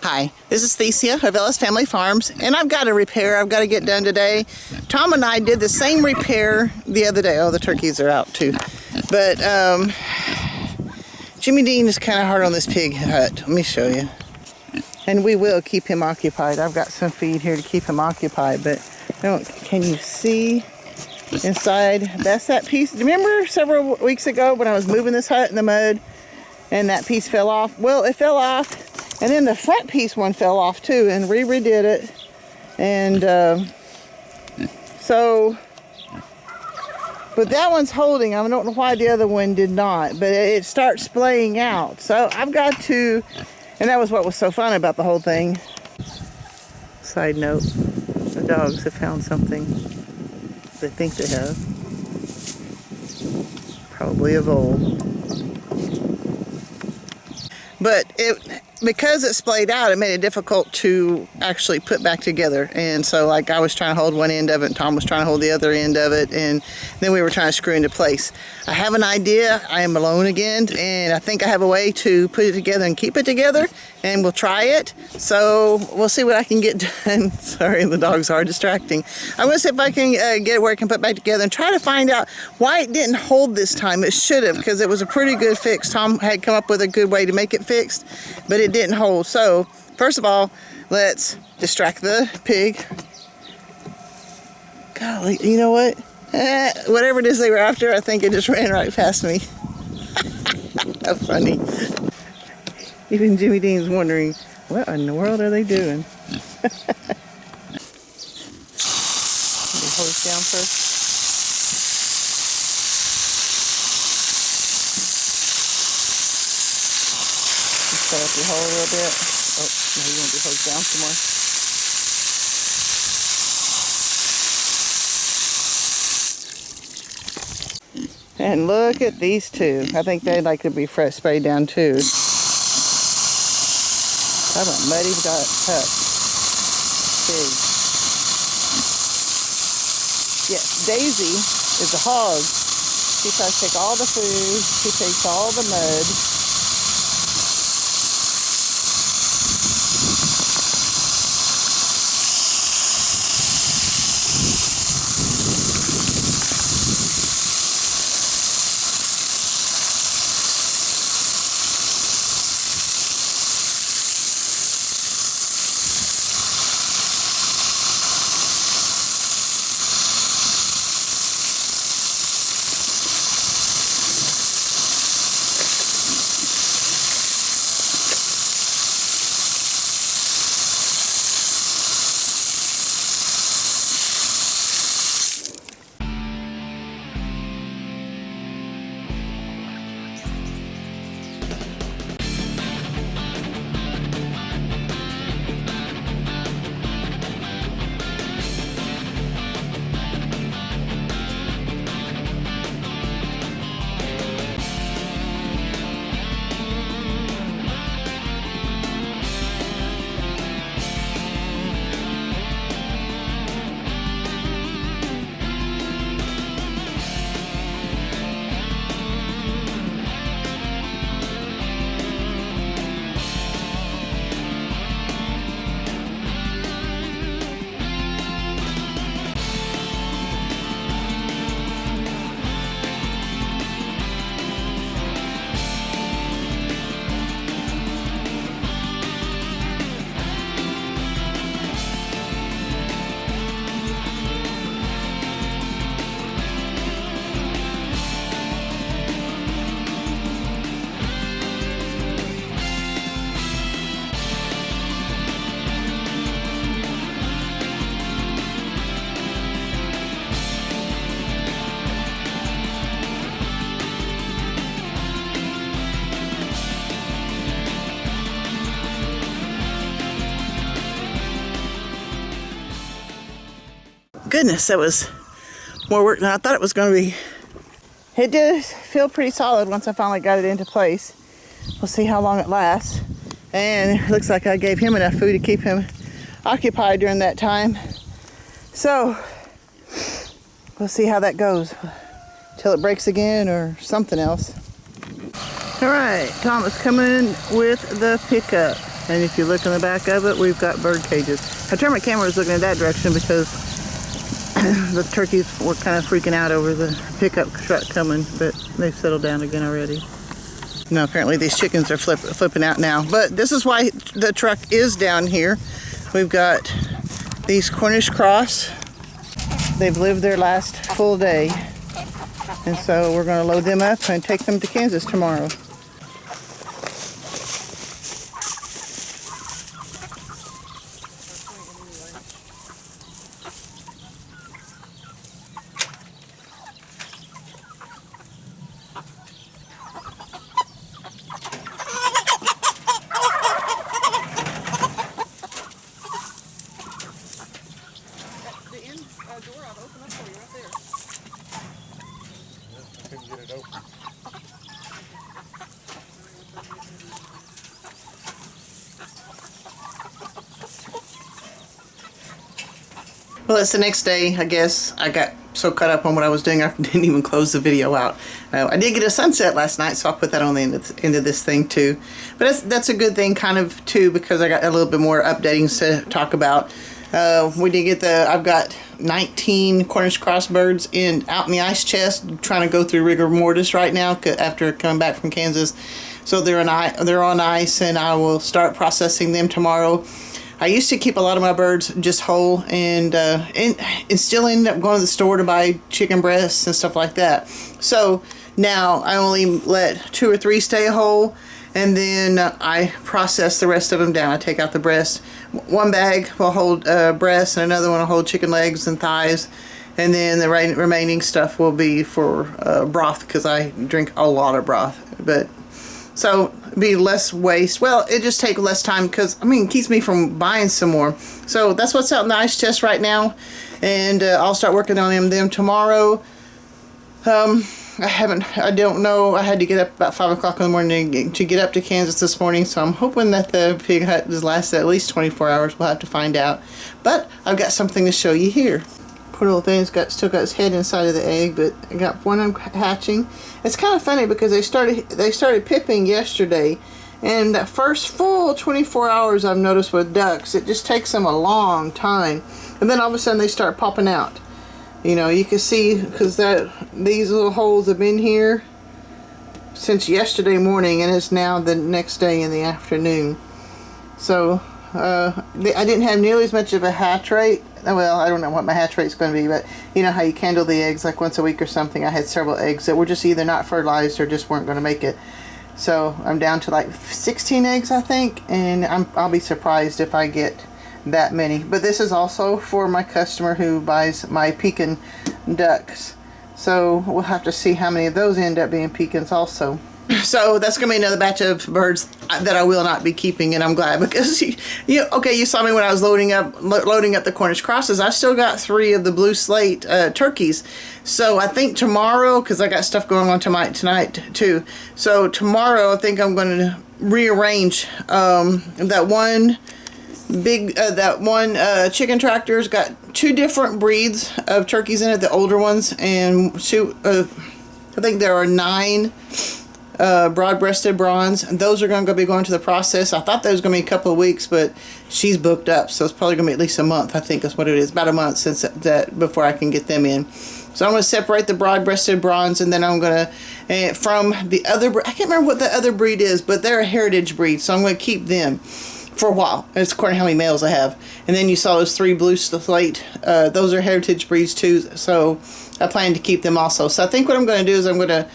Hi, this is Thecia of Ellis Family Farms, and I've got a repair I've got to get done today. Tom and I did the same repair the other day. Oh, the turkeys are out too. But Jimmy Dean is kind of hard on this pig hut. Let me show you. And we will keep him occupied. I've got some feed here to keep him occupied, but can you see inside? That's that piece. Remember several weeks ago when I was moving this hut in the mud and that piece fell off? Well, it fell off. And then the front piece one fell off too, and we redid it. And but that one's holding. I don't know why the other one did not, but it starts splaying out. So I've got to, and that was what was so fun about the whole thing. Side note, the dogs have found something. They think they have. Probably a vole. But because it splayed out, it made it difficult to actually put back together. And so like I was trying to hold one end of it and Tom was trying to hold the other end of it, and then we were trying to screw into place. I have an idea. I am alone again, and I think I have a way to put it together and keep it together, and we'll try it. So we'll see what I can get done. Sorry, the dogs are distracting. I'm going to see if I can get it where I can put back together and try to find out why it didn't hold this time. It should have, because it was a pretty good fix. Tom had come up with a good way to make it fixed, but it didn't hold. So first of all, let's distract the pig. Golly, you know what? Whatever it is they were after, I think it just ran right past me. How funny. Even Jimmy Dean's wondering, what in the world are they doing? Let me hold this down first. Set up your hole a little bit. Oh, now you want to hose down some more. And look at these two. I think they'd like to be fresh sprayed down too. How about muddy hut? Pig. Yes, Daisy is a hog. She tries to take all the food. She takes all the mud. Goodness, that was more work than I thought it was going to be. It did feel pretty solid once I finally got it into place. We'll see how long it lasts. And it looks like I gave him enough food to keep him occupied during that time. So we'll see how that goes till it breaks again or something else. All right, Tom is coming with the pickup. And if you look in the back of it, we've got bird cages. I turned my camera, was looking in that direction because the turkeys were kind of freaking out over the pickup truck coming, but they've settled down again already. No, apparently these chickens are flipping out now. But this is why the truck is down here. We've got these Cornish cross. They've lived their last full day. And so we're going to load them up and take them to Kansas tomorrow. Door, I'll open up for you right there. I couldn't get it open. Well, it's the next day, I guess. I got so caught up on what I was doing, I didn't even close the video out. I did get a sunset last night, so I'll put that on the end of this thing too. But that's a good thing, kind of too, because I got a little bit more updatings to talk about. We did get I've got 19 Cornish cross birds out in the ice chest, trying to go through rigor mortis right now after coming back from Kansas. So they're on ice, and I will start processing them tomorrow. I used to keep a lot of my birds just whole, and still ended up going to the store to buy chicken breasts and stuff like that. So now I only let 2 or 3 stay whole, and then I process the rest of them down. I take out the breast. One bag will hold breasts, and another one will hold chicken legs and thighs, and then the remaining stuff will be for broth, because I drink a lot of broth. But so be less waste. Well, it just takes less time, because it keeps me from buying some more. So that's what's out in the ice chest right now, and I'll start working on them tomorrow. I don't know. I had to get up about 5 o'clock in the morning to get up to Kansas this morning, so I'm hoping that the pig hut does last at least 24 hours. We'll have to find out. But I've got something to show you here. Poor little thing's still got its head inside of the egg, but I got one of them hatching. It's kind of funny because they started pipping yesterday, and that first full 24 hours I've noticed with ducks, it just takes them a long time, and then all of a sudden they start popping out. You know, you can see, because these little holes have been here since yesterday morning, and it's now the next day in the afternoon. So I didn't have nearly as much of a hatch rate. Well, I don't know what my hatch rate's going to be, but you know how you candle the eggs like once a week or something. I had several eggs that were just either not fertilized or just weren't going to make it. So I'm down to like 16 eggs, I think, and I'll be surprised if I get that many. But this is also for my customer who buys my pekin ducks, so we'll have to see how many of those end up being pekins also. So that's gonna be another batch of birds that I will not be keeping, and I'm glad, because you saw me when I was loading up the Cornish crosses. I still got 3 of the blue slate turkeys. So I think tomorrow, because I got stuff going on tonight too, so tomorrow I think I'm going to rearrange that one chicken tractor's got 2 different breeds of turkeys in it, the older ones, and I think there are 9 broad-breasted bronze, and those are going to be going to the process. I thought that was going to be a couple of weeks, but she's booked up, so it's probably going to be at least a month. I think that's what it is, about a month since that before I can get them in. So I'm going to separate the broad-breasted bronze, and then I'm going to from the other I can't remember what the other breed is, but they're a heritage breed, so I'm going to keep them for a while. It's according to how many males I have. And then you saw those 3 blue slate. Those are heritage breeds too, so I plan to keep them also. So I think what I'm going to do is I'm going to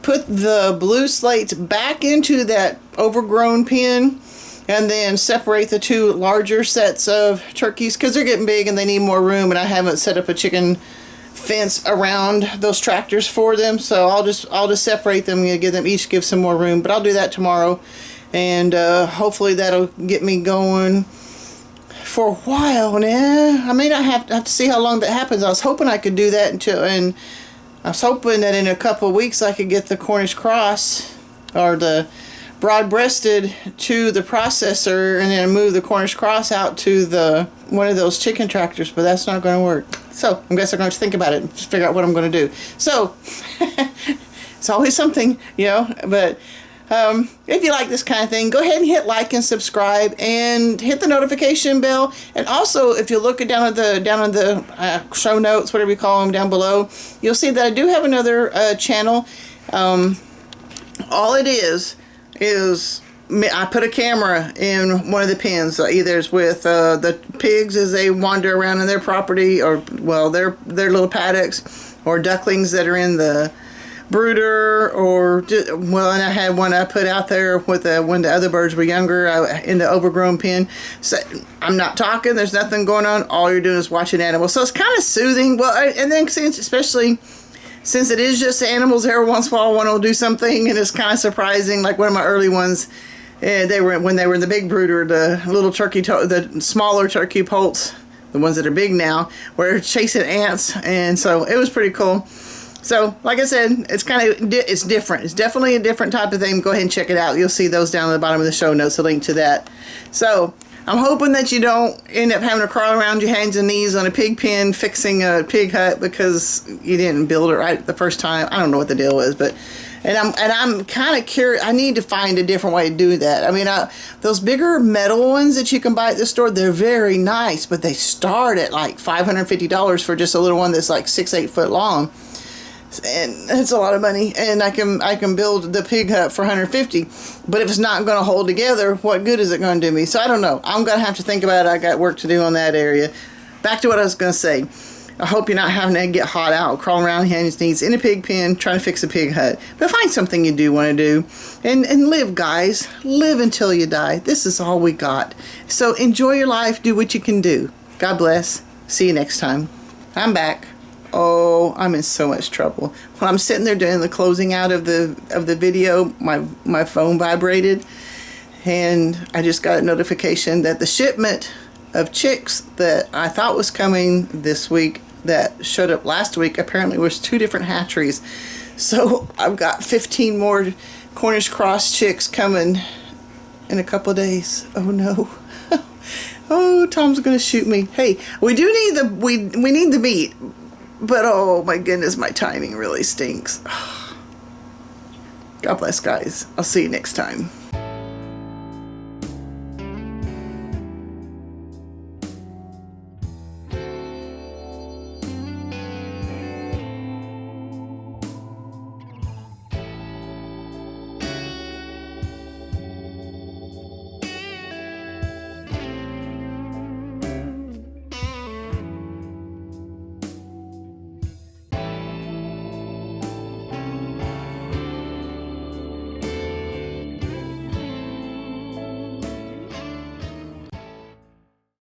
put the blue slates back into that overgrown pen, and then separate the 2 larger sets of turkeys, because they're getting big and they need more room, and I haven't set up a chicken fence around those tractors for them. So I'll just separate them and give some more room. But I'll do that tomorrow, and hopefully that'll get me going for a while. And I may not have to see how long that happens. I was hoping I could do that and I was hoping that in a couple of weeks I could get the Cornish cross or the broad-breasted to the processor, and then move the Cornish cross out to one of those chicken tractors, but that's not going to work. So I guess I'm going to think about it and figure out what I'm going to do. So it's always something, but If you like this kind of thing, go ahead and hit like and subscribe and hit the notification bell. And also, if you look down at the show notes, whatever you call them, down below, you'll see that I do have another channel. All it is I put a camera in one of the pens. Either it's with the pigs as they wander around in their property, or well, their little paddocks, or ducklings that are in the brooder, or well, and I had one I put out there with when the other birds were younger in the overgrown pen. So I'm not talking, there's nothing going on, all you're doing is watching animals, so it's kind of soothing. Well, and then especially since it is just animals, every once in a while one will do something and it's kind of surprising. Like one of my early ones, when they were in the big brooder, the little the smaller turkey poults, the ones that are big now, were chasing ants, and so it was pretty cool. So, like I said, it's different. It's definitely a different type of thing. Go ahead and check it out. You'll see those down at the bottom of the show notes, a link to that. So, I'm hoping that you don't end up having to crawl around your hands and knees on a pig pen fixing a pig hut because you didn't build it right the first time. I don't know what the deal was, but I'm kind of curious. I need to find a different way to do that. I mean, those bigger metal ones that you can buy at the store, they're very nice, but they start at like $550 for just a little one that's like 6-8 foot long. And it's a lot of money, and I can build the pig hut for $150, but if it's not going to hold together, what good is it going to do me? So I don't know. I'm going to have to think about it. I got work to do on that area. Back to what I was going to say. I hope you're not having to get hot out, crawling around hands and knees in a pig pen trying to fix a pig hut. But find something you do want to do, and live, guys. Live until you die. This is all we got. So enjoy your life. Do what you can do. God bless. See you next time. I'm back. Oh, I'm in so much trouble. When I'm sitting there doing the closing out of the video, my phone vibrated, and I just got a notification that the shipment of chicks that I thought was coming this week that showed up last week apparently was 2 different hatcheries. So I've got 15 more Cornish cross chicks coming in a couple of days. Oh no. Oh, Tom's gonna shoot me. Hey, we do need we need the meat. But oh my goodness, my timing really stinks. God bless, guys. I'll see you next time.